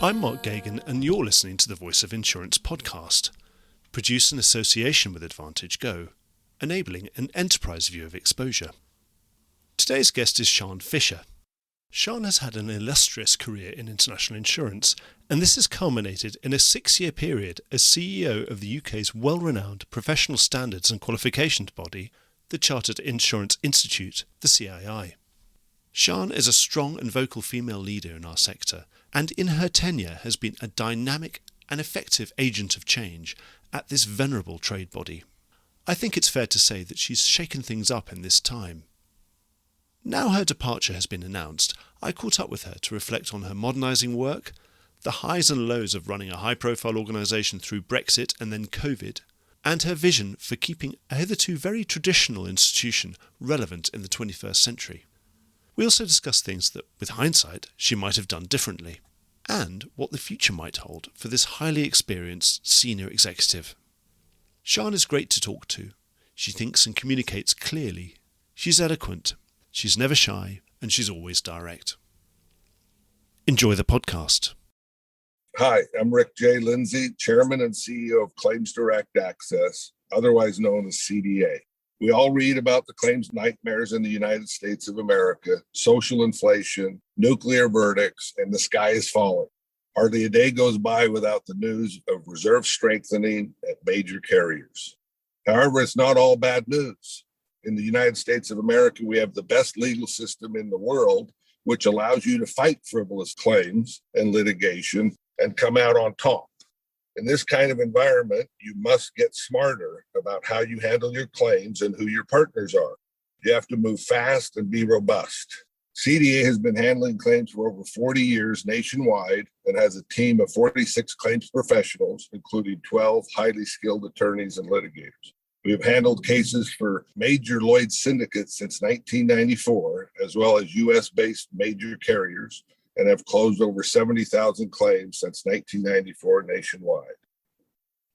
I'm Mark Gagan, and you're listening to the Voice of Insurance podcast, produced in association with Advantage Go, enabling an enterprise view of exposure. Today's guest is Sian Fisher. Sian has had an illustrious career in international insurance, and this has culminated in a 6-year period as CEO of the UK's well-renowned professional standards and qualifications body, the Chartered Insurance Institute, the CII. Sian is a strong and vocal female leader in our sector, and in her tenure has been a dynamic and effective agent of change at this venerable trade body. I think it's fair to say that she's shaken things up in this time. Now her departure has been announced, I caught up with her to reflect on her modernising work, the highs and lows of running a high-profile organisation through Brexit and then COVID, and her vision for keeping a hitherto very traditional institution relevant in the 21st century. We also discuss things that, with hindsight, she might have done differently, and what the future might hold for this highly experienced senior executive. Sian is great to talk to. She thinks and communicates clearly. She's eloquent. She's never shy, and she's always direct. Enjoy the podcast. Hi, I'm Rick J. Lindsay, Chairman and CEO of Claims Direct Access, otherwise known as CDA. We all read about the claims nightmares in the United States of America, social inflation, nuclear verdicts, and the sky is falling. Hardly a day goes by without the news of reserve strengthening at major carriers. However, it's not all bad news. In the United States of America, we have the best legal system in the world, which allows you to fight frivolous claims and litigation and come out on top. In this kind of environment, you must get smarter about how you handle your claims and who your partners are. You have to move fast and be robust. CDA has been handling claims for over 40 years nationwide and has a team of 46 claims professionals, including 12 highly skilled attorneys and litigators. We have handled cases for major Lloyd's syndicates since 1994, as well as U.S.-based major carriers, and have closed over 70,000 claims since 1994 nationwide.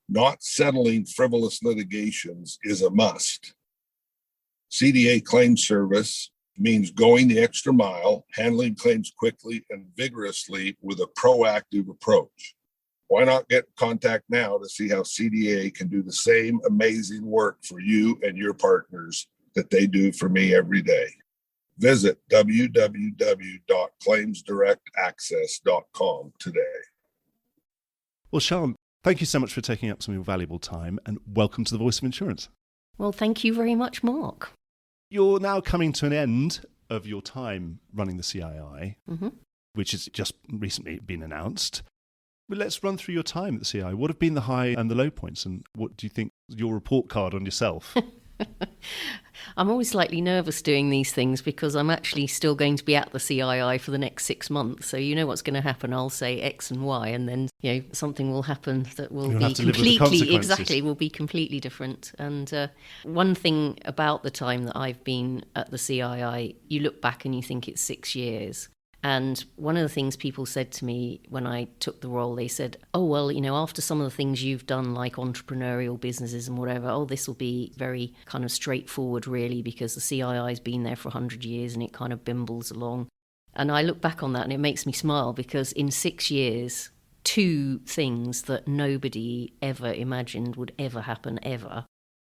Not settling frivolous litigations is a must. CDA claims service means going the extra mile, handling claims quickly and vigorously with a proactive approach. Why not get in contact now to see how CDA can do the same amazing work for you and your partners that they do for me every day? Visit www.claimsdirectaccess.com today. Well, Sian, thank you so much for taking up some of your valuable time, and welcome to the Voice of Insurance. Well, thank you very much, Mark. You're now coming to an end of your time running the CII, which has just recently been announced. But let's run through your time at the CII. What have been the high and the low points, and what do you think your report card on yourself? I'm always slightly nervous doing these things because I'm actually still going to be at the CII for the next 6 months. So you know what's going to happen. I'll say X and Y, and then something will happen that will be completely different. And one thing about the time that I've been at the CII, you look back and you think it's 6 years. And one of the things people said to me when I took the role, they said, oh, well, after some of the things you've done, like entrepreneurial businesses and whatever, this will be very kind of straightforward, really, because the CII has been there for 100 years and it kind of bimbles along. And I look back on that and it makes me smile because in 6 years, 2 things that nobody ever imagined would ever happen, ever,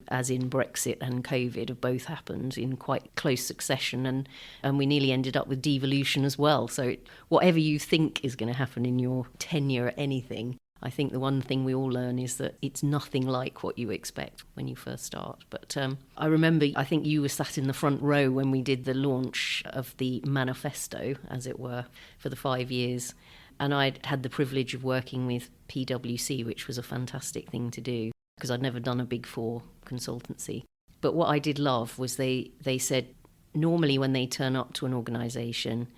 as in Brexit and COVID, have both happened in quite close succession, and we nearly ended up with devolution as well. So whatever you think is going to happen in your tenure at anything, I think the one thing we all learn is that it's nothing like what you expect when you first start. But I remember, I think you were sat in the front row when we did the launch of the manifesto, as it were, for the 5 years. And I'd had the privilege of working with PwC, which was a fantastic thing to do, because I'd never done a Big Four consultancy. But what I did love was they said normally when they turn up to an organisation,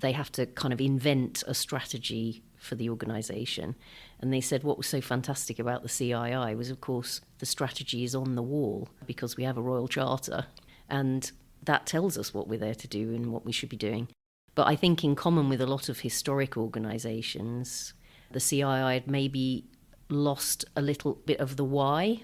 they have to kind of invent a strategy for the organisation. And they said what was so fantastic about the CII was, of course, the strategy is on the wall because we have a Royal Charter, and that tells us what we're there to do and what we should be doing. But I think in common with a lot of historic organisations, the CII had maybe lost a little bit of the why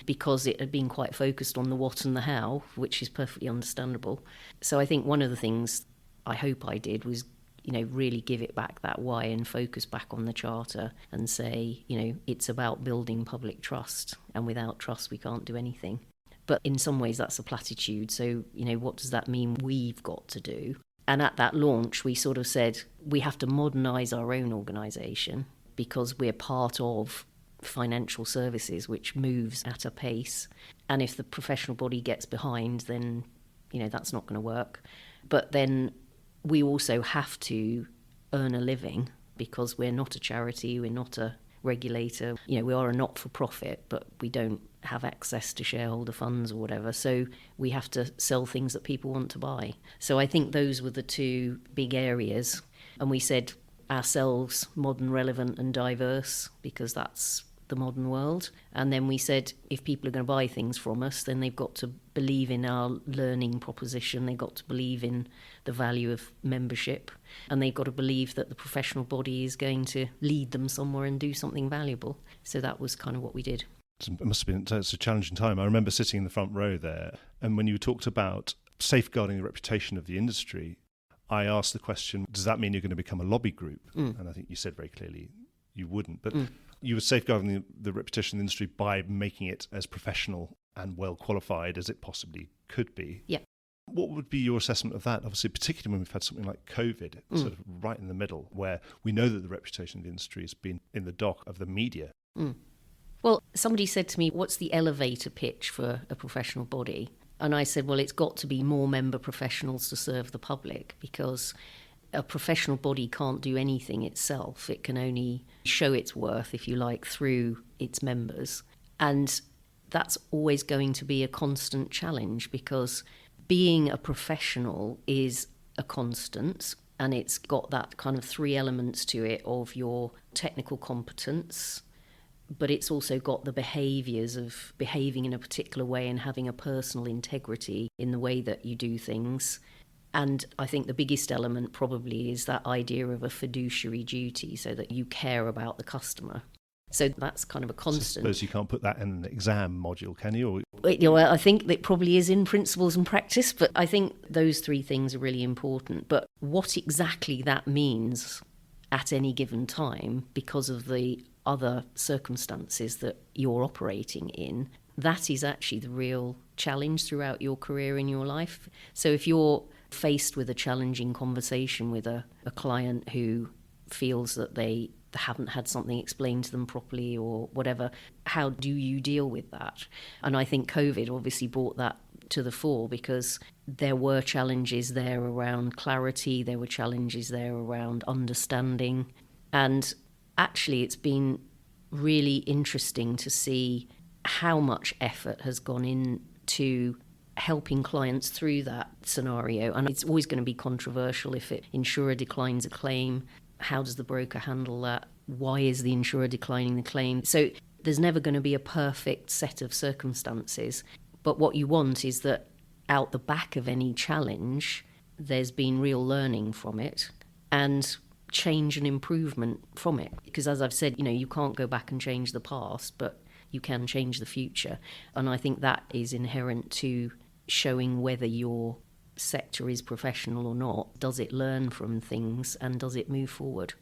because it had been quite focused on the what and the how, which is perfectly understandable. So I think one of the things I hope I did was really give it back that why and focus back on the charter and say, it's about building public trust, and without trust we can't do anything. But in some ways that's a platitude. So, what does that mean we've got to do? And at that launch, we sort of said we have to modernise our own organisation because we're part of financial services, which moves at a pace. And if the professional body gets behind, then, that's not going to work. But then we also have to earn a living because we're not a charity, we're not a regulator. We are a not-for-profit, but we don't have access to shareholder funds or whatever. So we have to sell things that people want to buy. So I think those were the two big areas. And we said ourselves modern, relevant and diverse because that's the modern world. And then we said if people are going to buy things from us, then they've got to believe in our learning proposition, they've got to believe in the value of membership, and they've got to believe that the professional body is going to lead them somewhere and do something valuable. So that was kind of what we did. It must have been it's a challenging time. I remember sitting in the front row there, and when you talked about safeguarding the reputation of the industry, I asked the question, does that mean you're going to become a lobby group? And I think you said very clearly you wouldn't. But you were safeguarding the reputation of the industry by making it as professional and well qualified as it possibly could be. Yeah. What would be your assessment of that? Obviously, particularly when we've had something like COVID, sort of right in the middle, where we know that the reputation of the industry has been in the dock of the media. Well, somebody said to me, what's the elevator pitch for a professional body? And I said, well, it's got to be more member professionals to serve the public, because a professional body can't do anything itself. It can only show its worth, if you like, through its members. And that's always going to be a constant challenge, because being a professional is a constant, and it's got that kind of three elements to it of your technical competence, but it's also got the behaviours of behaving in a particular way and having a personal integrity in the way that you do things. And I think the biggest element probably is that idea of a fiduciary duty, so that you care about the customer. So that's kind of a constant. I suppose you can't put that in an exam module, can you? Well, I think that probably is in principles and practice, but I think those three things are really important. But what exactly that means at any given time, because of the other circumstances that you're operating in, that is actually the real challenge throughout your career in your life. So if you're faced with a challenging conversation with a client who feels that they haven't had something explained to them properly or whatever, how do you deal with that? And I think COVID obviously brought that to the fore, because there were challenges there around clarity, there were challenges there around understanding. And actually it's been really interesting to see how much effort has gone into helping clients through that scenario. And it's always going to be controversial if an insurer declines a claim. How does the broker handle that? Why is the insurer declining the claim? So there's never going to be a perfect set of circumstances. But what you want is that out the back of any challenge, there's been real learning from it and change and improvement from it. Because as I've said, you can't go back and change the past, but you can change the future. And I think that is inherent to showing whether your sector is professional or not. Does it learn from things and does it move forward?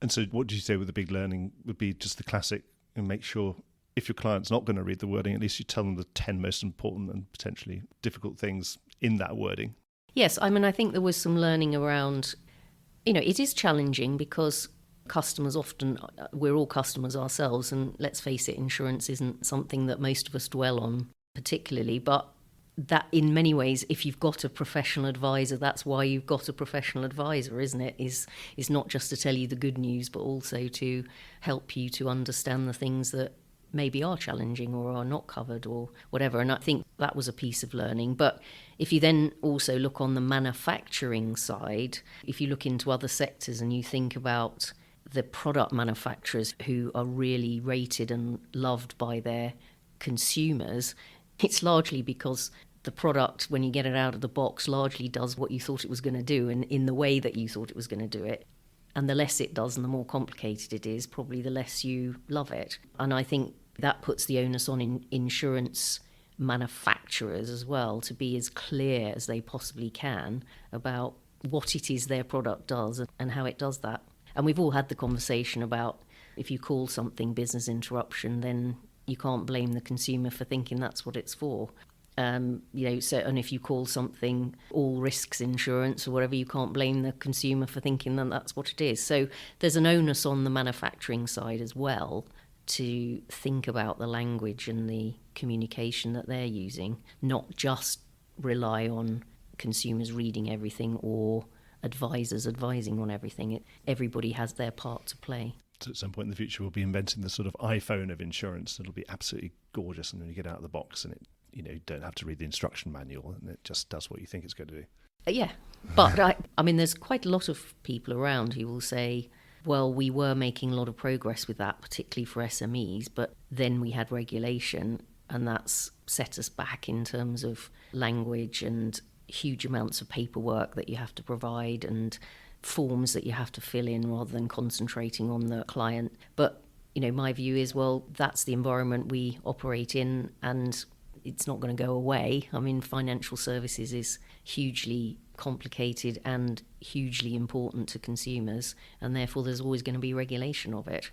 And so what did you say with the big learning would be just the classic, and make sure if your client's not going to read the wording, at least you tell them the 10 most important and potentially difficult things in that wording? Yes, I think there was some learning around, it is challenging because customers often, we're all customers ourselves, and let's face it, insurance isn't something that most of us dwell on particularly, but that in many ways, if you've got a professional advisor, that's why you've got a professional advisor, isn't it? Is not just to tell you the good news, but also to help you to understand the things that maybe are challenging or are not covered or whatever. And I think that was a piece of learning. But if you then also look on the manufacturing side, if you look into other sectors and you think about the product manufacturers who are really rated and loved by their consumers, it's largely because the product, when you get it out of the box, largely does what you thought it was going to do and in the way that you thought it was going to do it. And the less it does and the more complicated it is, probably the less you love it. And I think that puts the onus on insurance manufacturers as well to be as clear as they possibly can about what it is their product does and how it does that. And we've all had the conversation about if you call something business interruption, then you can't blame the consumer for thinking that's what it's for. And if you call something all risks insurance or whatever, you can't blame the consumer for thinking that that's what it is. So there's an onus on the manufacturing side as well to think about the language and the communication that they're using, not just rely on consumers reading everything or advisors advising on everything. Everybody has their part to play. So at some point in the future, we'll be inventing the sort of iPhone of insurance. It'll be absolutely gorgeous, and then you get out of the box and you don't have to read the instruction manual, and it just does what you think it's going to do. Yeah, but there's quite a lot of people around who will say, well, we were making a lot of progress with that, particularly for SMEs, but then we had regulation, and that's set us back in terms of language and huge amounts of paperwork that you have to provide and forms that you have to fill in rather than concentrating on the client. But, my view is, well, that's the environment we operate in, and it's not going to go away. Financial services is hugely complicated and hugely important to consumers, and therefore there's always going to be regulation of it.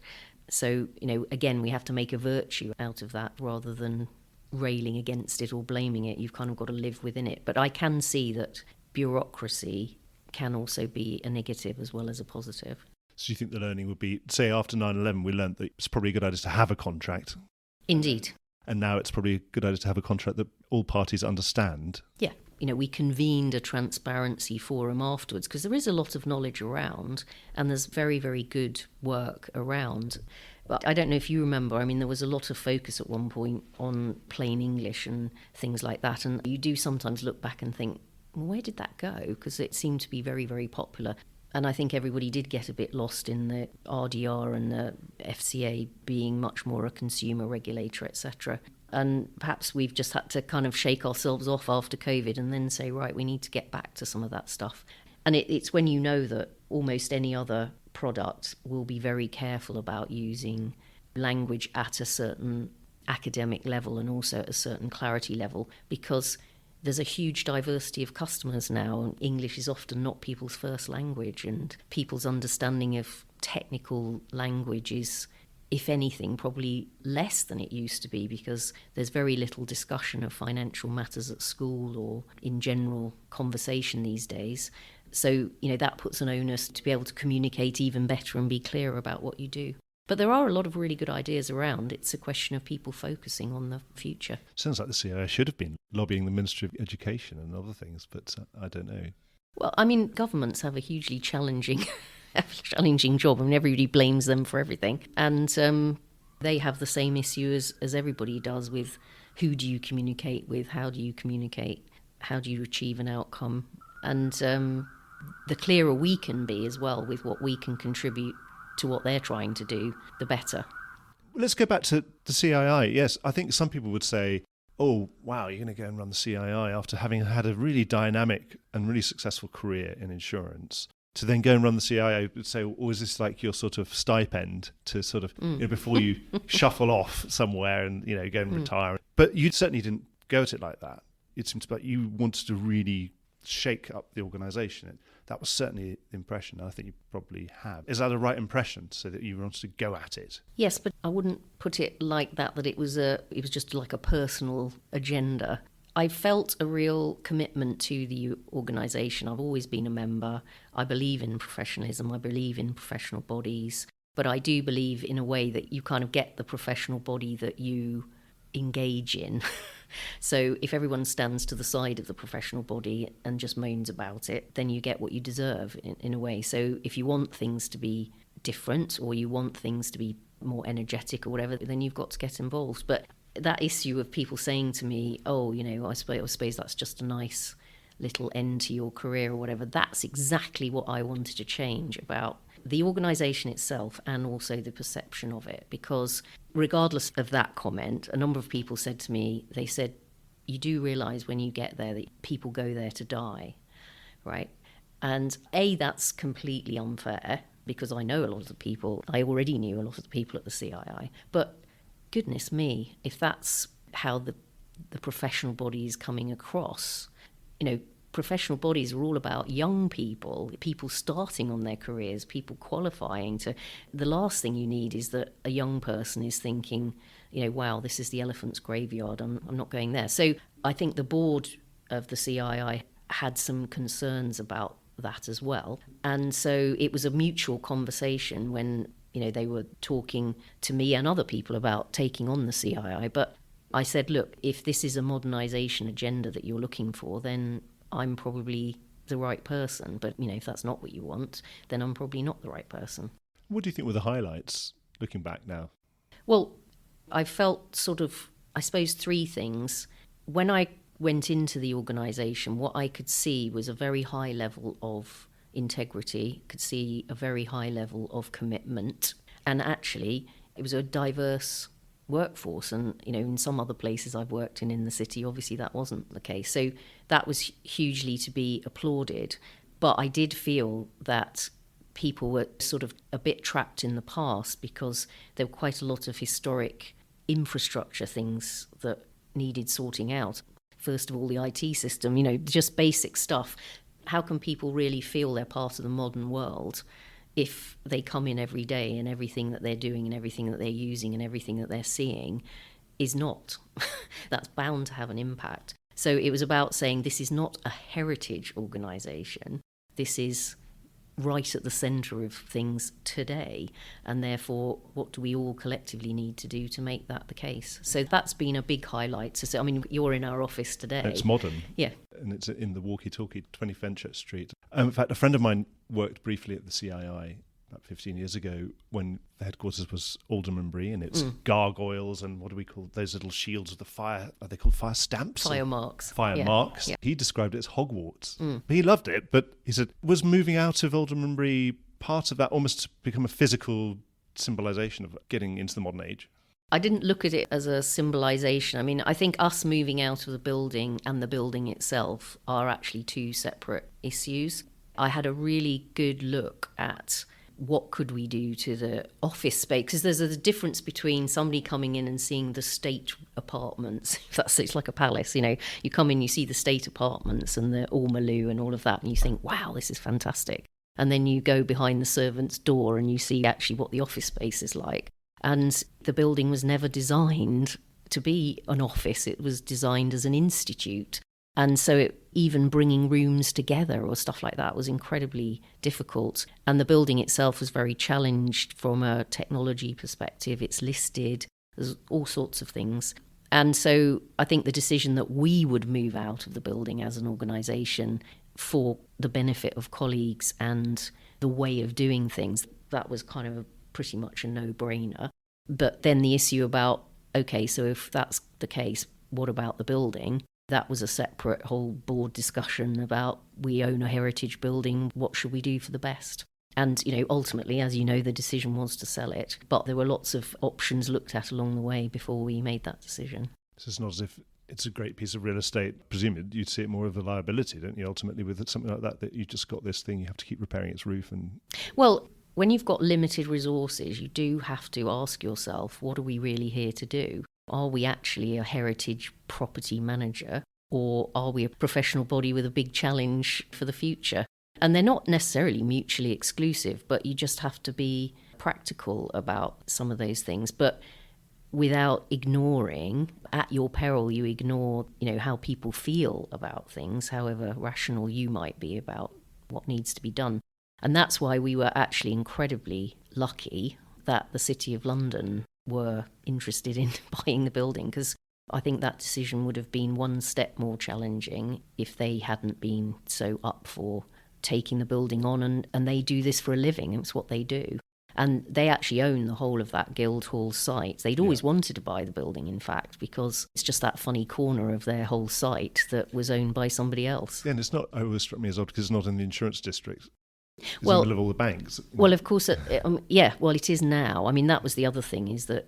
So, again, we have to make a virtue out of that rather than railing against it or blaming it. You've kind of got to live within it. But I can see that bureaucracy can also be a negative as well as a positive. So you think the learning would be, say after 9/11, we learned that it's probably a good idea to have a contract. Indeed. And now it's probably a good idea to have a contract that all parties understand. Yeah. We convened a transparency forum afterwards because there is a lot of knowledge around and there's very, very good work around. But I don't know if you remember, there was a lot of focus at one point on plain English and things like that. And you do sometimes look back and think, well, where did that go? Because it seemed to be very, very popular. And I think everybody did get a bit lost in the RDR and the FCA being much more a consumer regulator, etc. And perhaps we've just had to kind of shake ourselves off after COVID and then say, right, we need to get back to some of that stuff. And it's when you know that almost any other product will be very careful about using language at a certain academic level and also at a certain clarity level, because there's a huge diversity of customers now, and English is often not people's first language, and people's understanding of technical language is, if anything, probably less than it used to be, because there's very little discussion of financial matters at school or in general conversation these days. So, that puts an onus to be able to communicate even better and be clear about what you do. But there are a lot of really good ideas around. It's a question of people focusing on the future. Sounds like the CII should have been lobbying the Ministry of Education and other things, but I don't know. Well, governments have a hugely challenging job. Everybody blames them for everything. And they have the same issue as everybody does with who do you communicate with, how do you communicate, how do you achieve an outcome. And the clearer we can be as well with what we can contribute to what they're trying to do, the better. Let's go back to the CII. Yes, I think some people would say, oh, wow, you're going to go and run the CII after having had a really dynamic and really successful career in insurance. To then go and run the CII, would say, oh, is this like your sort of stipend to sort of, before you shuffle off somewhere and, go and retire? But you certainly didn't go at it like that. It seems like you wanted to really shake up the organisation. That was certainly the impression I think you probably have. Is that a right impression, so that you wanted to go at it? Yes, but I wouldn't put it like that it was just like a personal agenda. I felt a real commitment to the organisation. I've always been a member. I believe in professionalism. I believe in professional bodies. But I do believe in a way that you kind of get the professional body that you engage in. So if everyone stands to the side of the professional body and just moans about it, then you get what you deserve in a way. So if you want things to be different or you want things to be more energetic or whatever, then you've got to get involved. But that issue of people saying to me, oh, I suppose that's just a nice little end to your career or whatever, that's exactly what I wanted to change about the organisation itself and also the perception of it. Because regardless of that comment, a number of people said to me, they said, you do realise when you get there that people go there to die, right? And that's completely unfair, because I know a lot of the people, I already knew a lot of the people at the CII, but goodness me, if that's how the professional body is coming across, professional bodies are all about young people, people starting on their careers, people qualifying to. The last thing you need is that a young person is thinking, wow, this is the elephant's graveyard, I'm not going there. So I think the board of the CII had some concerns about that as well. And so it was a mutual conversation when, they were talking to me and other people about taking on the CII. But I said, look, if this is a modernisation agenda that you're looking for, then I'm probably the right person. But, if that's not what you want, then I'm probably not the right person. What do you think were the highlights, looking back now? Well, I felt I suppose, three things. When I went into the organisation, what I could see was a very high level of integrity, could see a very high level of commitment. And actually, it was a diverse workforce. And, in some other places I've worked in the city, obviously that wasn't the case. So that was hugely to be applauded. But I did feel that people were sort of a bit trapped in the past because there were quite a lot of historic infrastructure things that needed sorting out. First of all, the IT system, just basic stuff. How can people really feel they're part of the modern world if they come in every day and everything that they're doing and everything that they're using and everything that they're seeing is not? That's bound to have an impact. So it was about saying this is not a heritage organisation. This is right at the centre of things today, and therefore what do we all collectively need to do to make that the case? So that's been a big highlight. So you're in our office today. It's modern. Yeah. And it's in the walkie-talkie, 20 Fenchurch Street. In fact, a friend of mine worked briefly at the CII about 15 years ago when the headquarters was Aldermanbury, and it's gargoyles and what do we call those little shields with the fire? Are they called fire stamps? Fire marks. Fire marks. Yeah. He described it as Hogwarts. He loved it, but he said, was moving out of Aldermanbury part of that, almost to become a physical symbolisation of getting into the modern age? I didn't look at it as a symbolisation. I think us moving out of the building and the building itself are actually two separate issues. I had a really good look at what could we do to the office space, because there's a difference between somebody coming in and seeing the state apartments. It's like a palace, you come in, you see the state apartments and the ormolu and all of that, and you think, wow, this is fantastic. And then you go behind the servant's door and you see actually what the office space is like. And the building was never designed to be an office. It was designed as an institute. And so even bringing rooms together or stuff like that was incredibly difficult. And the building itself was very challenged from a technology perspective. It's listed, there's all sorts of things. And so I think the decision that we would move out of the building as an organisation for the benefit of colleagues and the way of doing things, that was kind of pretty much a no-brainer. But then the issue about, okay, so if that's the case, what about the building? That was a separate whole board discussion about, we own a heritage building, what should we do for the best? And, ultimately, as you know, the decision was to sell it. But there were lots of options looked at along the way before we made that decision. So it's not as if it's a great piece of real estate. Presumably you'd see it more of a liability, don't you, ultimately, with something like that you just got this thing, you have to keep repairing its roof. Well, when you've got limited resources, you do have to ask yourself, what are we really here to do? Are we actually a heritage property manager, or are we a professional body with a big challenge for the future? And they're not necessarily mutually exclusive, but you just have to be practical about some of those things. But without ignoring, at your peril, you ignore, how people feel about things, however rational you might be about what needs to be done. And that's why we were actually incredibly lucky that the City of London were interested in buying the building, because I think that decision would have been one step more challenging if they hadn't been so up for taking the building on. And they do this for a living. It's what they do. And they actually own the whole of that Guildhall site. They'd always wanted to buy the building, in fact, because it's just that funny corner of their whole site that was owned by somebody else. Yeah, and it always struck me as odd because it's not in the insurance district. It's well, in the middle of all the banks. Well, of course, it is now. That was the other thing, is that,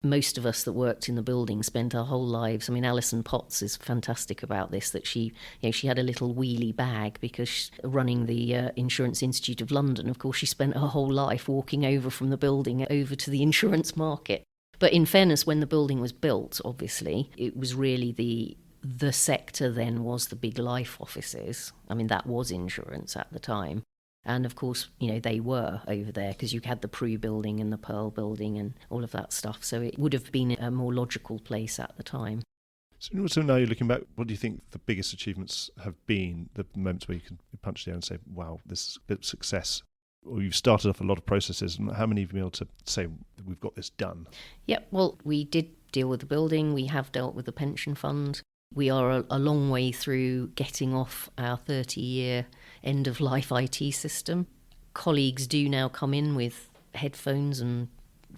most of us that worked in the building spent our whole lives. Alison Potts is fantastic about this, that she had a little wheelie bag because running the Insurance Institute of London, of course, she spent her whole life walking over from the building over to the insurance market. But in fairness, when the building was built, obviously, it was really the the sector then was the big life offices. I mean, that was insurance at the time. And of course, they were over there because you had the Prue building and the Pearl building and all of that stuff. So it would have been a more logical place at the time. So now you're looking back, what do you think the biggest achievements have been, the moments where you can punch the air and say, wow, this is a bit of success? Or you've started off a lot of processes, and how many have you been able to say, we've got this done? Yeah, well, we did deal with the building. We have dealt with the pension fund. We are a long way through getting off our 30-year end-of-life IT system. Colleagues do now come in with headphones and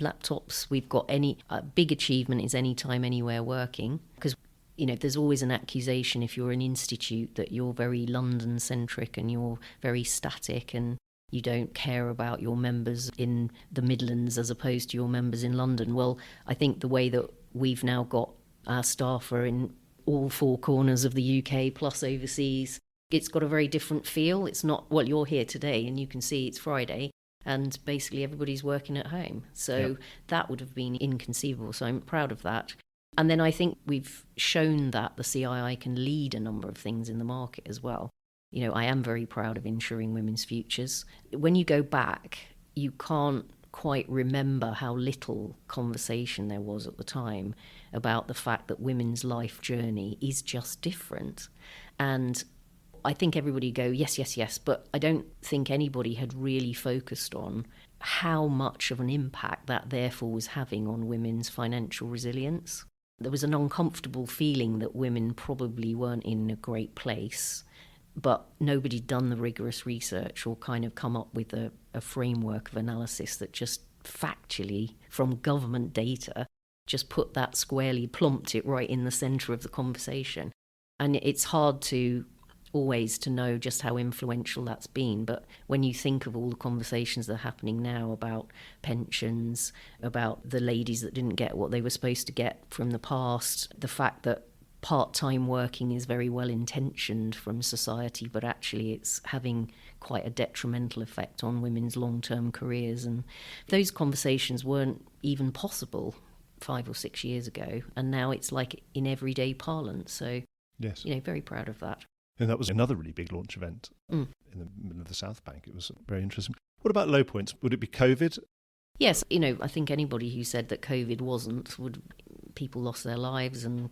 laptops. We've got a big achievement is anytime, anywhere working, because there's always an accusation if you're an institute that you're very London-centric and you're very static and you don't care about your members in the Midlands as opposed to your members in London. Well, I think the way that we've now got our staff are in all four corners of the UK plus overseas, it's got a very different feel. It's not, well, you're here today and you can see it's Friday and basically everybody's working at home. So that would have been inconceivable. So I'm proud of that. And then I think we've shown that the CII can lead a number of things in the market as well. I am very proud of ensuring women's futures. When you go back, you can't quite remember how little conversation there was at the time about the fact that women's life journey is just different. And I think everybody go, yes, yes, yes, but I don't think anybody had really focused on how much of an impact that therefore was having on women's financial resilience. There was an uncomfortable feeling that women probably weren't in a great place, but nobody'd done the rigorous research or kind of come up with a framework of analysis that just factually, from government data, just put that squarely, plumped it right in the centre of the conversation. And it's hard to always to know just how influential that's been. But when you think of all the conversations that are happening now about pensions, about the ladies that didn't get what they were supposed to get from the past, the fact that part-time working is very well intentioned from society, but actually it's having quite a detrimental effect on women's long-term careers. And those conversations weren't even possible 5 or 6 years ago. And now it's like in everyday parlance. So, yes, very proud of that. And that was another really big launch event in the middle of the South Bank. It was very interesting. What about low points? Would it be COVID? Yes, I think anybody who said that COVID wasn't, people lost their lives. And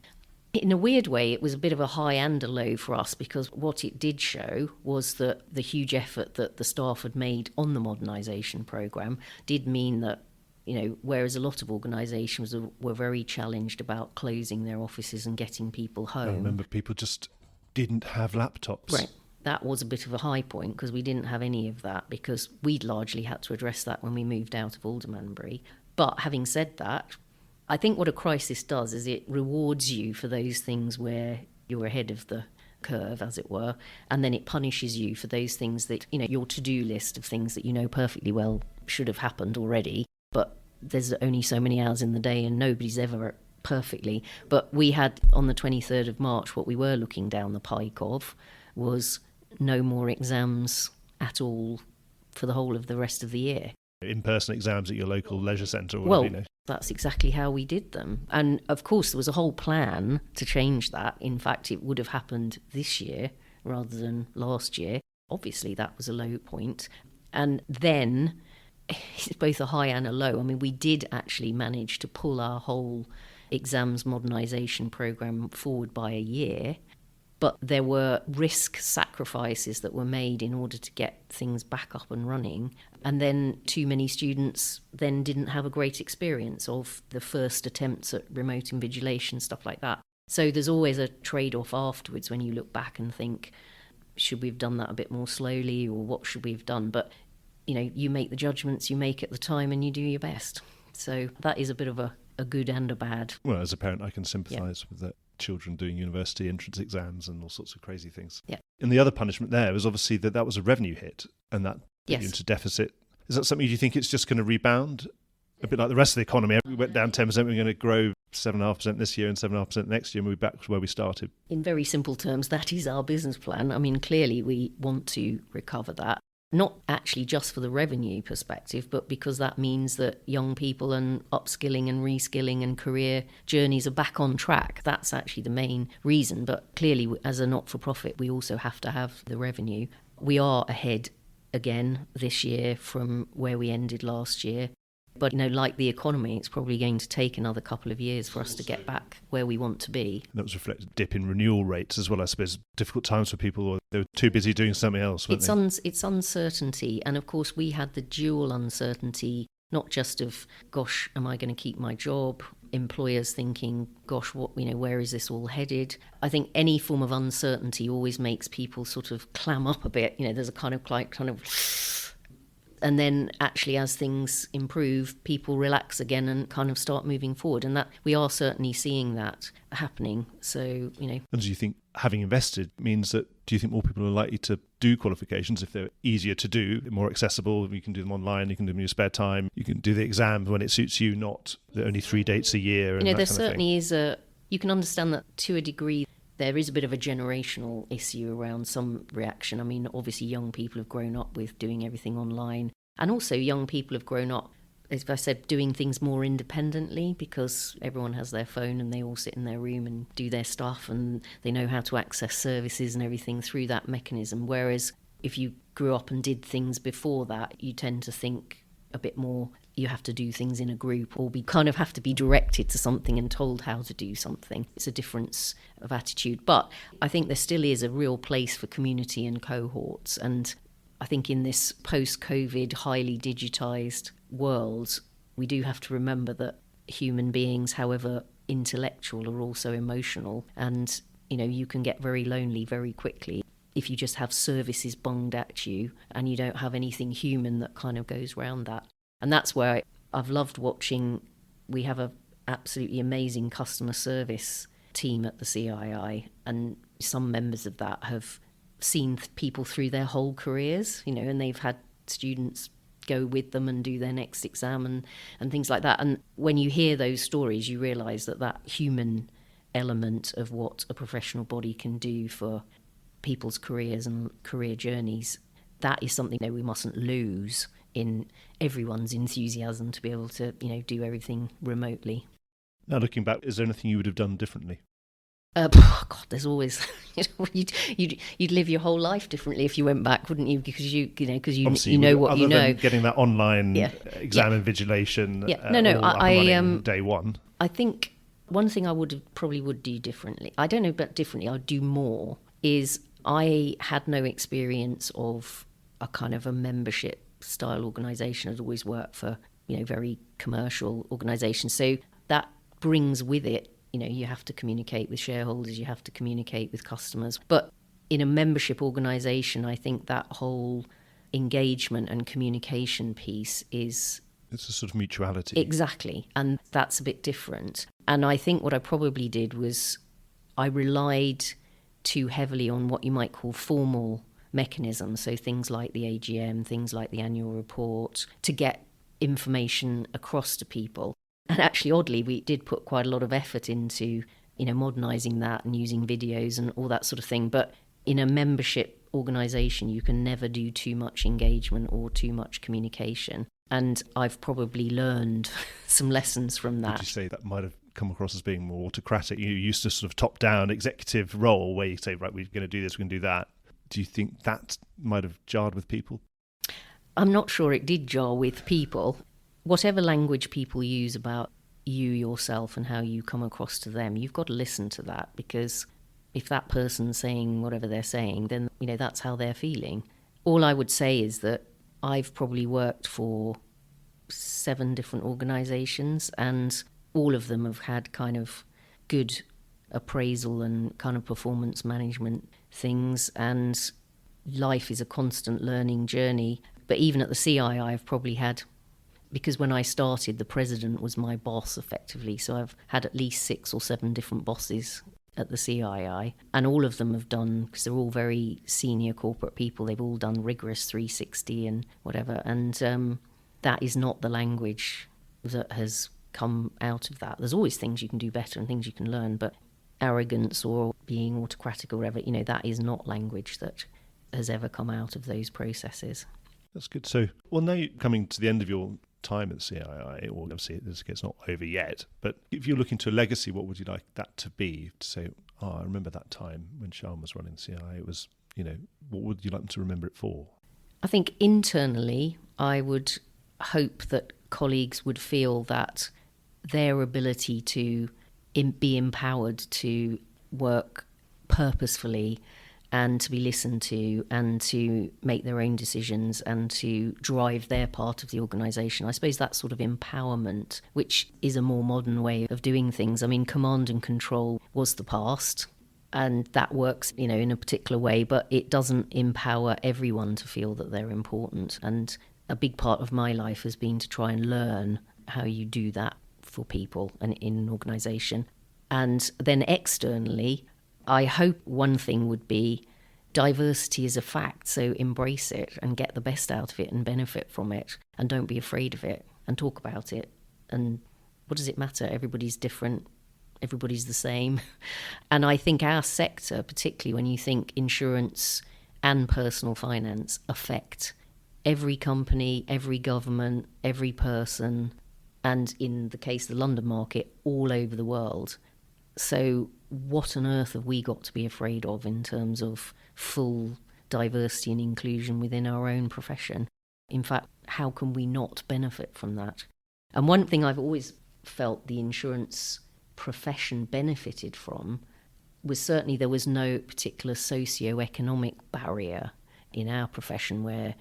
in a weird way, it was a bit of a high and a low for us, because what it did show was that the huge effort that the staff had made on the modernisation programme did mean that, whereas a lot of organisations were very challenged about closing their offices and getting people home. I remember people just didn't have laptops. Right. That was a bit of a high point because we didn't have any of that, because we'd largely had to address that when we moved out of Aldermanbury. But having said that, I think what a crisis does is it rewards you for those things where you're ahead of the curve, as it were, and then it punishes you for those things that, your to-do list of things that you know perfectly well should have happened already, but there's only so many hours in the day and nobody's ever perfectly. But we had, on the 23rd of March, what we were looking down the pike of was no more exams at all for the whole of the rest of the year. In-person exams at your local leisure centre or whatever, That's exactly how we did them. And of course, there was a whole plan to change that. In fact, it would have happened this year rather than last year. Obviously, that was a low point. And then it's both a high and a low. I mean, we did actually manage to pull our whole exams modernisation programme forward by a year, but there were risk sacrifices that were made in order to get things back up and running. And then too many students then didn't have a great experience of the first attempts at remote invigilation, stuff like that. So there's always a trade-off afterwards when you look back and think, should we have done that a bit more slowly, or what should we have done? But, you make the judgments you make at the time and you do your best. So that is a bit of a good and a bad. Well, as a parent, I can sympathise with the children doing university entrance exams and all sorts of crazy things. Yeah. And the other punishment there was obviously that was a revenue hit, and that put you into deficit. Is that something you think it's just going to rebound? A bit like the rest of the economy. We went down 10%, we're going to grow 7.5% this year and 7.5% next year, and we're back to where we started. In very simple terms, that is our business plan. I mean, clearly we want to recover that. not actually just for the revenue perspective, but because that means that young people and upskilling and reskilling and career journeys are back on track. That's actually the main reason. But clearly, as a not-for-profit, we also have to have the revenue. We are ahead again this year from where we ended last year. But, like the economy, it's probably going to take another couple of years for us to get back where we want to be. That was reflected dip in renewal rates as well, I suppose. Difficult times for people, or they were too busy doing something else, weren't they? It's uncertainty. And of course, we had the dual uncertainty, not just of, gosh, am I going to keep my job? Employers thinking, gosh, where is this all headed? I think any form of uncertainty always makes people sort of clam up a bit. There's a kind of and then actually as things improve, people relax again and kind of start moving forward. And that we are certainly seeing that happening. So, And do you think having invested means that, do you think more people are likely to do qualifications if they're easier to do, more accessible? You can do them online, you can do them in your spare time, you can do the exams when it suits you, not the only 3 dates a year. And there certainly is you can understand that to a degree. There is a bit of a generational issue around some reaction. I mean, obviously young people have grown up with doing everything online. And also young people have grown up, as I said, doing things more independently because everyone has their phone and they all sit in their room and do their stuff and they know how to access services and everything through that mechanism. Whereas if you grew up and did things before that, you tend to think a bit more you have to do things in a group or have to be directed to something and told how to do something. It's a difference of attitude. But I think there still is a real place for community and cohorts. And I think in this post-COVID, highly digitised world, we do have to remember that human beings, however intellectual, are also emotional. And, you can get very lonely very quickly if you just have services bunged at you and you don't have anything human that kind of goes around that. And that's where I've loved watching. We have an absolutely amazing customer service team at the CII, and some members of that have seen people through their whole careers, and they've had students go with them and do their next exam and things like that. And when you hear those stories, you realise that human element of what a professional body can do for people's careers and career journeys, that is something that we mustn't lose in everyone's enthusiasm to be able to, do everything remotely. Now, looking back, is there anything you would have done differently? God, there's always, you'd live your whole life differently if you went back, wouldn't you? Because you know what you know. Other than getting that online exam invigilation, day one. I think one thing I probably would do differently. I don't know about differently. I'd do more. Is I had no experience of a kind of a membership style organisation. I'd always worked for very commercial organisations, so that brings with it. You have to communicate with shareholders, you have to communicate with customers. But in a membership organisation, I think that whole engagement and communication piece is... It's a sort of mutuality. Exactly. And that's a bit different. And I think what I probably did was I relied too heavily on what you might call formal mechanisms. So things like the AGM, things like the annual report, to get information across to people. And actually, oddly, we did put quite a lot of effort into, modernising that and using videos and all that sort of thing. But in a membership organisation, you can never do too much engagement or too much communication. And I've probably learned some lessons from that. Would you say that might have come across as being more autocratic? You used to sort of top-down executive role where you say, right, we're going to do this, we're going to do that. Do you think that might have jarred with people? I'm not sure it did jar with people. Whatever language people use about you yourself and how you come across to them, you've got to listen to that, because if that person's saying whatever they're saying, then that's how they're feeling. All I would say is that I've probably worked for 7 different organisations, and all of them have had kind of good appraisal and kind of performance management things, and life is a constant learning journey. But even at the CII, I've probably had... Because when I started, the president was my boss, effectively. So I've had at least 6 or 7 different bosses at the CII. And all of them have done, because they're all very senior corporate people, they've all done rigorous 360 and whatever. And that is not the language that has come out of that. There's always things you can do better and things you can learn. But arrogance or being autocratic or whatever, that is not language that has ever come out of those processes. That's good. So, well, now you're coming to the end of your time at CII, or obviously it's not over yet, but if you're looking to a legacy, what would you like that to be? To say, oh, I remember that time when Sian was running CII, it was, what would you like them to remember it for? I think internally, I would hope that colleagues would feel that their ability to be empowered to work purposefully and to be listened to and to make their own decisions and to drive their part of the organisation. I suppose that sort of empowerment, which is a more modern way of doing things. I mean, command and control was the past, and that works, in a particular way, but it doesn't empower everyone to feel that they're important. And a big part of my life has been to try and learn how you do that for people and in an organisation. And then externally, I hope one thing would be diversity is a fact, so embrace it and get the best out of it and benefit from it, and don't be afraid of it and talk about it. And what does it matter? Everybody's different. Everybody's the same. And I think our sector, particularly when you think insurance and personal finance, affect every company, every government, every person, and in the case of the London market, all over the world. So what on earth have we got to be afraid of in terms of full diversity and inclusion within our own profession? In fact, how can we not benefit from that? And one thing I've always felt the insurance profession benefited from was certainly there was no particular socio-economic barrier in our profession, where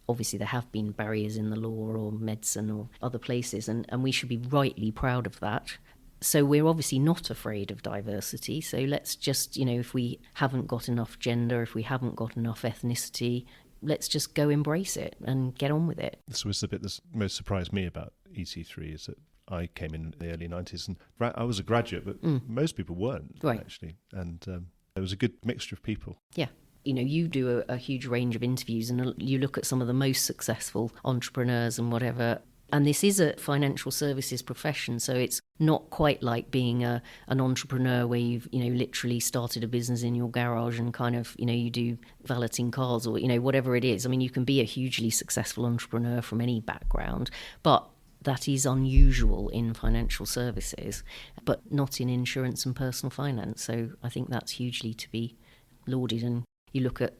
obviously there have been barriers in the law or medicine or other places, and we should be rightly proud of that. So we're obviously not afraid of diversity. So let's just, if we haven't got enough gender, if we haven't got enough ethnicity, let's just go embrace it and get on with it. This was the bit that most surprised me about EC3 is that I came in the early 90s and I was a graduate, but most people weren't, actually. And there was a good mixture of people. Yeah. You do a huge range of interviews and you look at some of the most successful entrepreneurs and whatever. And this is a financial services profession, so it's not quite like being an entrepreneur where you've, literally started a business in your garage and kind of, you do valeting cars or, whatever it is. I mean, you can be a hugely successful entrepreneur from any background, but that is unusual in financial services, but not in insurance and personal finance. So I think that's hugely to be lauded. And you look at,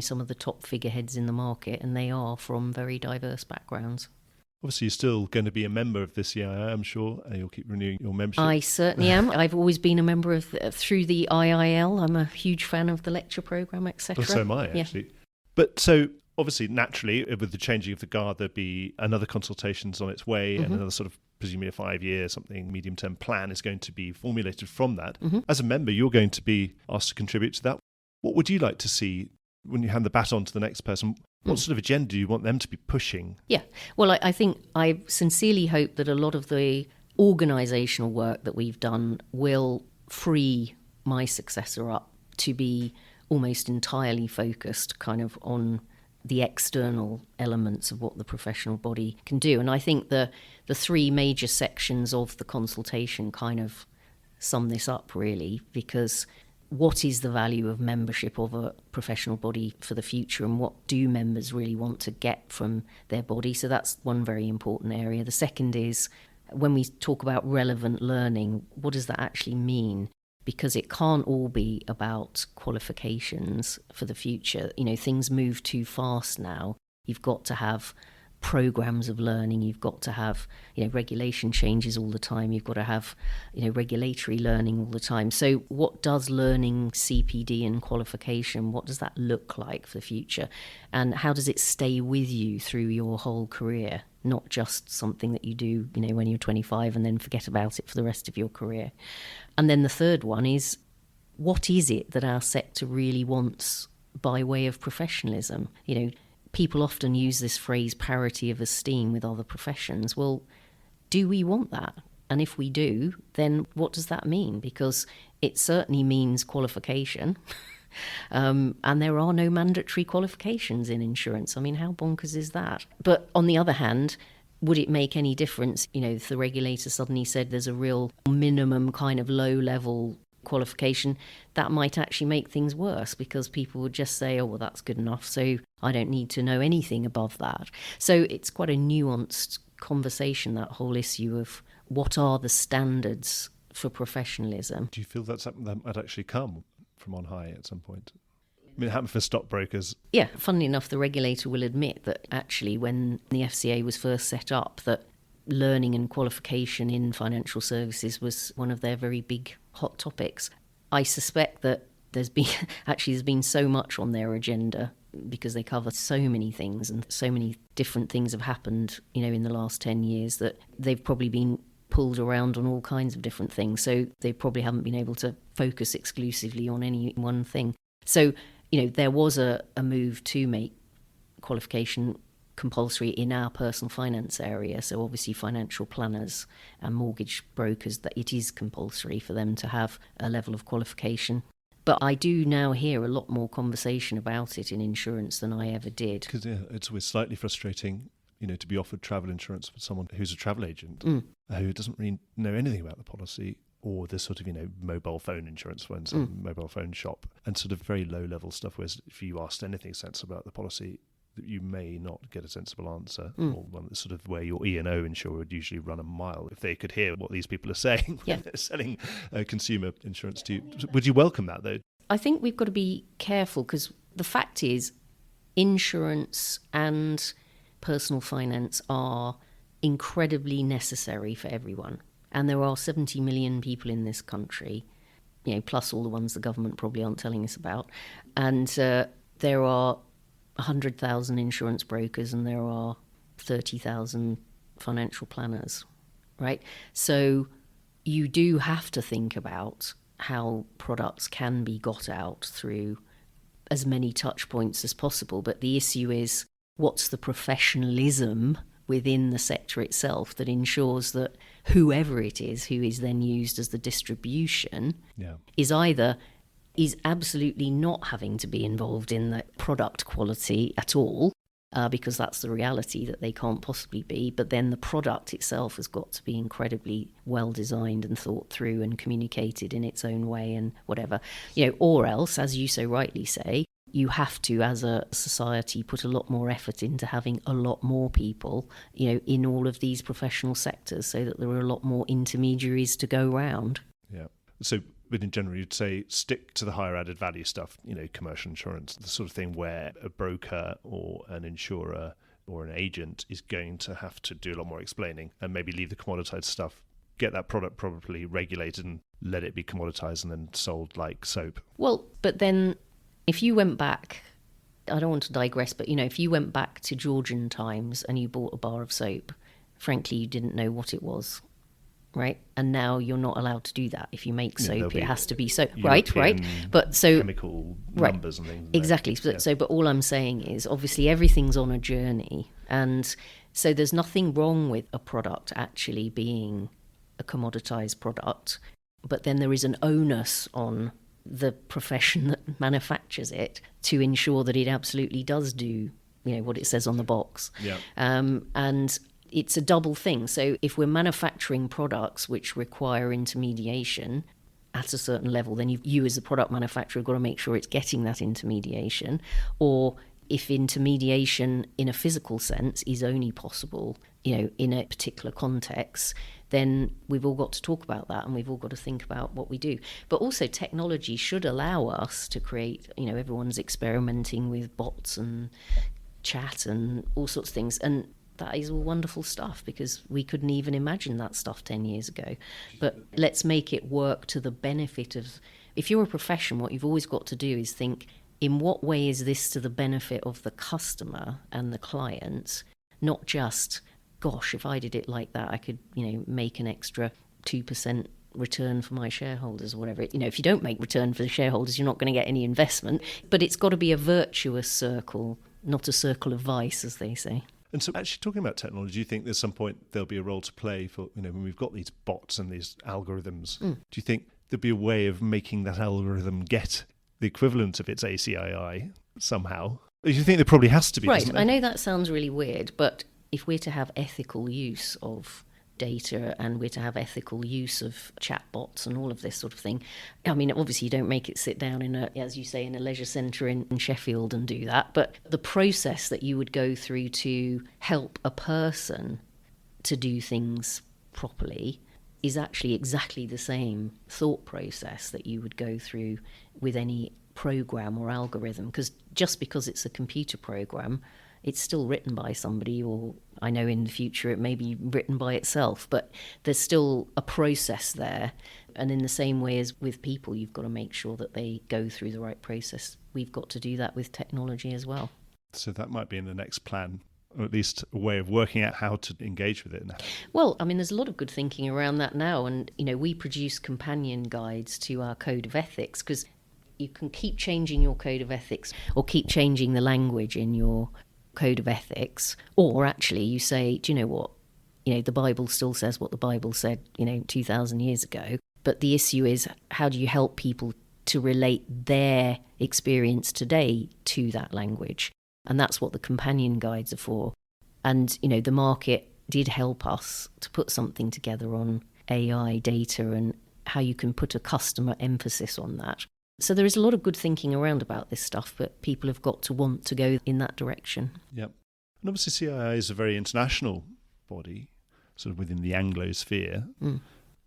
some of the top figureheads in the market, and they are from very diverse backgrounds. Obviously, you're still going to be a member of the CII, I'm sure, and you'll keep renewing your membership. I certainly am. I've always been a member of through the IIL. I'm a huge fan of the lecture programme, etc. Well, so am I, actually. Yeah. But so, obviously, naturally, with the changing of the guard, there'd be another consultations on its way, and another sort of, presumably a 5-year something medium-term plan is going to be formulated from that. As a member, you're going to be asked to contribute to that. What would you like to see when you hand the baton to the next person? What sort of agenda do you want them to be pushing? Yeah, well, I think I sincerely hope that a lot of the organisational work that we've done will free my successor up to be almost entirely focused kind of on the external elements of what the professional body can do. And I think the three major sections of the consultation kind of sum this up, really, because what is the value of membership of a professional body for the future, and what do members really want to get from their body? So that's one very important area. The second is, when we talk about relevant learning, what does that actually mean? Because it can't all be about qualifications for the future. Things move too fast now. You've got to have programs of learning, you've got to have regulation changes all the time, you've got to have regulatory learning all the time. So what does learning CPD and qualification, what does that look like for the future, and how does it stay with you through your whole career, not just something that you do when you're 25 and then forget about it for the rest of your career? And then the third one is, what is it that our sector really wants by way of professionalism? People often use this phrase parity of esteem with other professions. Well, do we want that? And if we do, then what does that mean? Because it certainly means qualification. And there are no mandatory qualifications in insurance. I mean, how bonkers is that? But on the other hand, would it make any difference, if the regulator suddenly said there's a real minimum kind of low-level qualification, that might actually make things worse because people would just say, oh, well, that's good enough, so I don't need to know anything above that. So it's quite a nuanced conversation, that whole issue of what are the standards for professionalism. Do you feel that's something that might actually come from on high at some point? I mean, it happened for stockbrokers. Yeah, funnily enough, the regulator will admit that actually when the FCA was first set up, that learning and qualification in financial services was one of their very big hot topics. I suspect that there's been so much on their agenda because they cover so many things and so many different things have happened, in the last 10 years that they've probably been pulled around on all kinds of different things. So they probably haven't been able to focus exclusively on any one thing. So, there was a move to make qualification compulsory in our personal finance area. So obviously financial planners and mortgage brokers, that it is compulsory for them to have a level of qualification. But I do now hear a lot more conversation about it in insurance than I ever did. Because it's always slightly frustrating, to be offered travel insurance with someone who's a travel agent who doesn't really know anything about the policy, or this sort of, mobile phone insurance ones, mobile phone shop, and sort of very low level stuff, whereas if you asked anything sensible about the policy, you may not get a sensible answer, or one that's sort of where your E&O insurer would usually run a mile if they could hear what these people are saying when they're selling consumer insurance to you. Would you welcome that, though? I think we've got to be careful because the fact is insurance and personal finance are incredibly necessary for everyone. And there are 70 million people in this country, plus all the ones the government probably aren't telling us about. And there are 100,000 insurance brokers and there are 30,000 financial planners, right? So you do have to think about how products can be got out through as many touch points as possible. But the issue is, what's the professionalism within the sector itself that ensures that whoever it is who is then used as the distribution is absolutely not having to be involved in the product quality at all, because that's the reality that they can't possibly be. But then the product itself has got to be incredibly well designed and thought through and communicated in its own way and whatever, or else, as you so rightly say, you have to, as a society, put a lot more effort into having a lot more people, in all of these professional sectors, so that there are a lot more intermediaries to go round. Yeah. So, but in general, you'd say stick to the higher added value stuff, commercial insurance, the sort of thing where a broker or an insurer or an agent is going to have to do a lot more explaining, and maybe leave the commoditized stuff, get that product properly regulated and let it be commoditized and then sold like soap. Well, but then if you went back, I don't want to digress, but if you went back to Georgian times and you bought a bar of soap, frankly, you didn't know what it was, right? And now you're not allowed to do that. If you make soap, it has to be soap, right? But so chemical numbers and things. Exactly. But all I'm saying is, obviously, everything's on a journey, and so there's nothing wrong with a product actually being a commoditized product, but then there is an onus on the profession that manufactures it to ensure that it absolutely does do, what it says on the box. Yeah. And it's a double thing. So if we're manufacturing products which require intermediation at a certain level, then you as a product manufacturer have got to make sure it's getting that intermediation. Or if intermediation in a physical sense is only possible, in a particular context, then we've all got to talk about that and we've all got to think about what we do. But also technology should allow us to create, everyone's experimenting with bots and chat and all sorts of things. And that is all wonderful stuff because we couldn't even imagine that stuff 10 years ago. But let's make it work to the benefit of, if you're a profession, what you've always got to do is think, in what way is this to the benefit of the customer and the client, not just, gosh, if I did it like that, I could, make an extra 2% return for my shareholders or whatever. If you don't make return for the shareholders, you're not going to get any investment. But it's got to be a virtuous circle, not a circle of vice, as they say. And so actually talking about technology, do you think there's some point there'll be a role to play for, when we've got these bots and these algorithms, do you think there'll be a way of making that algorithm get the equivalent of its ACII somehow? Do you think there probably has to be? Right, I know that sounds really weird, but if we're to have ethical use of data and we're to have ethical use of chatbots and all of this sort of thing. I mean, obviously you don't make it sit down in a, as you say, in a leisure centre in Sheffield and do that, but the process that you would go through to help a person to do things properly is actually exactly the same thought process that you would go through with any program or algorithm, because just because it's a computer program, it's still written by somebody, or I know in the future it may be written by itself, but there's still a process there. And in the same way as with people, you've got to make sure that they go through the right process. We've got to do that with technology as well. So that might be in the next plan, or at least a way of working out how to engage with it now. Well, I mean, there's a lot of good thinking around that now. And, we produce companion guides to our code of ethics, because you can keep changing your code of ethics or keep changing the language in your code of ethics, or actually you say, do you know what, the Bible still says what the Bible said 2,000 years ago, but the issue is, how do you help people to relate their experience today to that language? And that's what the companion guides are for. And the market did help us to put something together on AI data and how you can put a customer emphasis on that. So there is a lot of good thinking around about this stuff, but people have got to want to go in that direction. Yep. And obviously CII is a very international body, sort of within the Anglo sphere.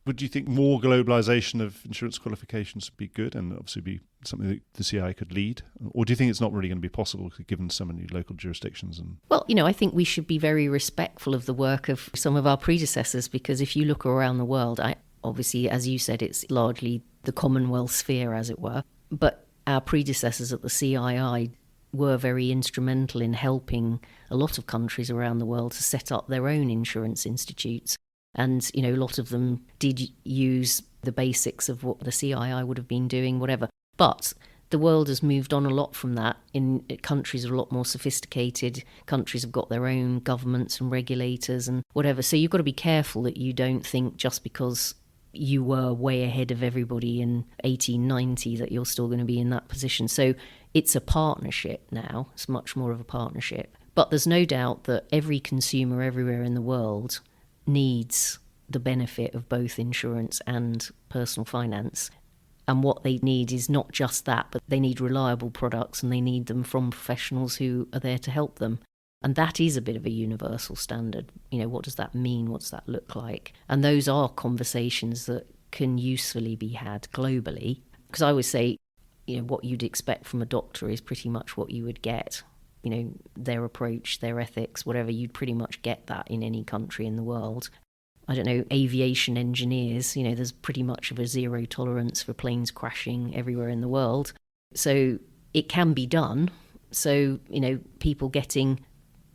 Would you think more globalisation of insurance qualifications would be good and obviously be something that the CII could lead? Or do you think it's not really going to be possible given so many local jurisdictions? Well, I think we should be very respectful of the work of some of our predecessors, because if you look around the world, obviously, as you said, it's largely the Commonwealth sphere, as it were. But our predecessors at the CII were very instrumental in helping a lot of countries around the world to set up their own insurance institutes. And, a lot of them did use the basics of what the CII would have been doing, whatever. But the world has moved on a lot from that. In countries are a lot more sophisticated. Countries have got their own governments and regulators and whatever. So you've got to be careful that you don't think just because you were way ahead of everybody in 1890 that you're still going to be in that position. So it's a partnership now. It's much more of a partnership. But there's no doubt that every consumer everywhere in the world needs the benefit of both insurance and personal finance. And what they need is not just that, but they need reliable products, and they need them from professionals who are there to help them. And that is a bit of a universal standard. What does that mean? What does that look like? And those are conversations that can usefully be had globally. Because I always say, what you'd expect from a doctor is pretty much what you would get. Their approach, their ethics, whatever, you'd pretty much get that in any country in the world. I don't know, aviation engineers, there's pretty much of a zero tolerance for planes crashing everywhere in the world. So it can be done. So, people getting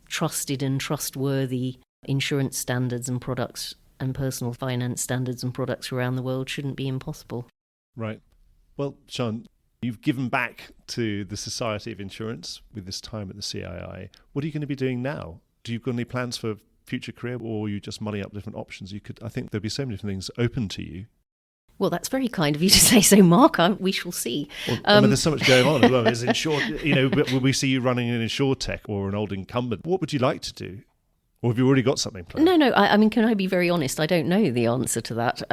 trusted and trustworthy insurance standards and products and personal finance standards and products around the world shouldn't be impossible. Right. Well, Sian, you've given back to the Society of Insurance with this time at the CII. What are you going to be doing now? Do you got any plans for future career, or are you just mulling up different options? I think there'd be so many different things open to you. Well, that's very kind of you to say so, Mark. We shall see. Well, there's so much going on as well. As will we see you running an insurtech or an old incumbent? What would you like to do? Or have you already got something planned? No. I mean, can I be very honest? I don't know the answer to that.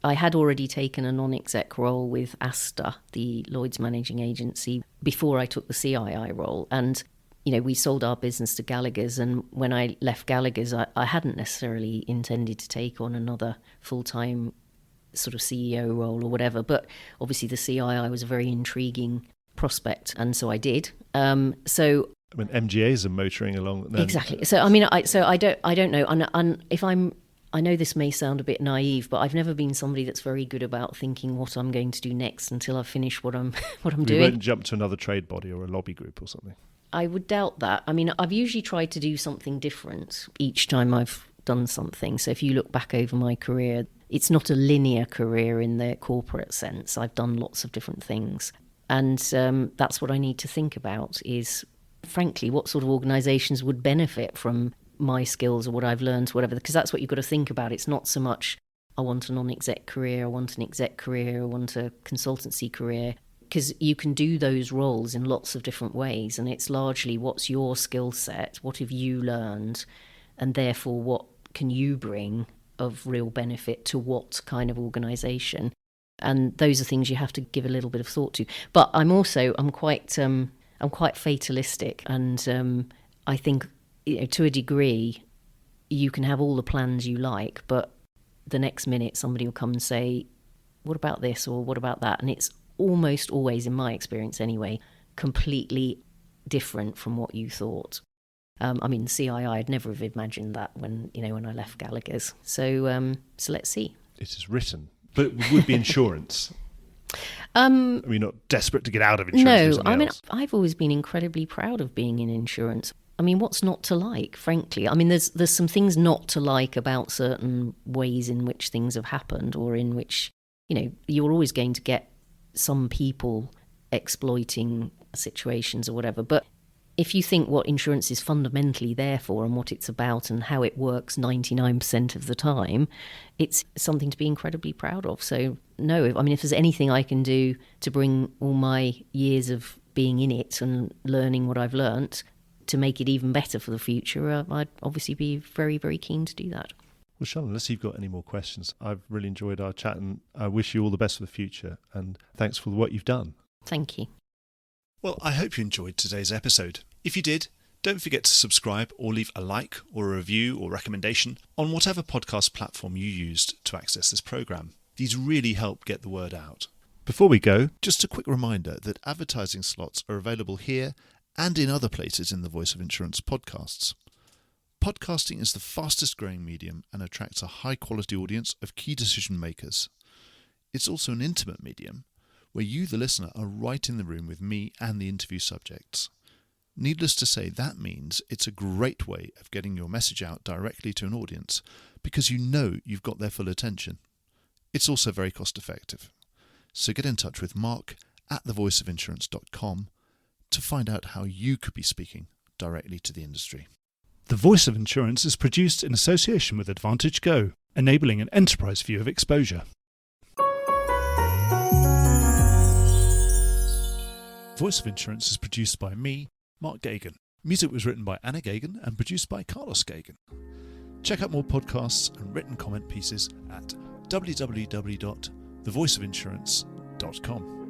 I had already taken a non-exec role with Asta, the Lloyd's managing agency, before I took the CII role. And, we sold our business to Gallagher's. And when I left Gallagher's, I hadn't necessarily intended to take on another full-time sort of CEO role or whatever. But obviously the CII was a very intriguing prospect. And so I did. MGAs are motoring along. Exactly. So, I mean, I don't know. And if I know this may sound a bit naive, but I've never been somebody that's very good about thinking what I'm going to do next until I've finished what I'm doing. You won't jump to another trade body or a lobby group or something? I would doubt that. I mean, I've usually tried to do something different each time I've done something. So if you look back over my career, it's not a linear career in the corporate sense. I've done lots of different things. And that's what I need to think about is, frankly, what sort of organisations would benefit from my skills or what I've learned, whatever, because that's what you've got to think about. It's not so much, I want a non-exec career, I want an exec career, I want a consultancy career, because you can do those roles in lots of different ways, and it's largely what's your skill set, what have you learned, and therefore what can you bring of real benefit to what kind of organisation? And those are things you have to give a little bit of thought to. But I'm quite fatalistic, and I think, to a degree, you can have all the plans you like, but the next minute somebody will come and say, what about this or what about that? And it's almost always, in my experience anyway, completely different from what you thought. CII, I'd never have imagined that when I left Gallagher's. So let's see. It is written, but it would be insurance. Are we not desperate to get out of insurance? No, I've always been incredibly proud of being in insurance. What's not to like, frankly? There's some things not to like about certain ways in which things have happened, or in which, you're always going to get some people exploiting situations or whatever. But if you think what insurance is fundamentally there for and what it's about and how it works 99% of the time, it's something to be incredibly proud of. So no, if there's anything I can do to bring all my years of being in it and learning what I've learnt to make it even better for the future, I'd obviously be very, very keen to do that. Well, Sean, unless you've got any more questions, I've really enjoyed our chat, and I wish you all the best for the future, and thanks for what you've done. Thank you. Well, I hope you enjoyed today's episode. If you did, don't forget to subscribe or leave a like or a review or recommendation on whatever podcast platform you used to access this programme. These really help get the word out. Before we go, just a quick reminder that advertising slots are available here and in other places in the Voice of Insurance podcasts. Podcasting is the fastest growing medium and attracts a high quality audience of key decision makers. It's also an intimate medium where you, the listener, are right in the room with me and the interview subjects. Needless to say, that means it's a great way of getting your message out directly to an audience because you've got their full attention. It's also very cost effective. So get in touch with Mark at thevoiceofinsurance.com to find out how you could be speaking directly to the industry. The Voice of Insurance is produced in association with Advantage Go, enabling an enterprise view of exposure. Voice of Insurance is produced by me, Mark Gagan. Music was written by Anna Gagan and produced by Carlos Gagan. Check out more podcasts and written comment pieces at www.thevoiceofinsurance.com.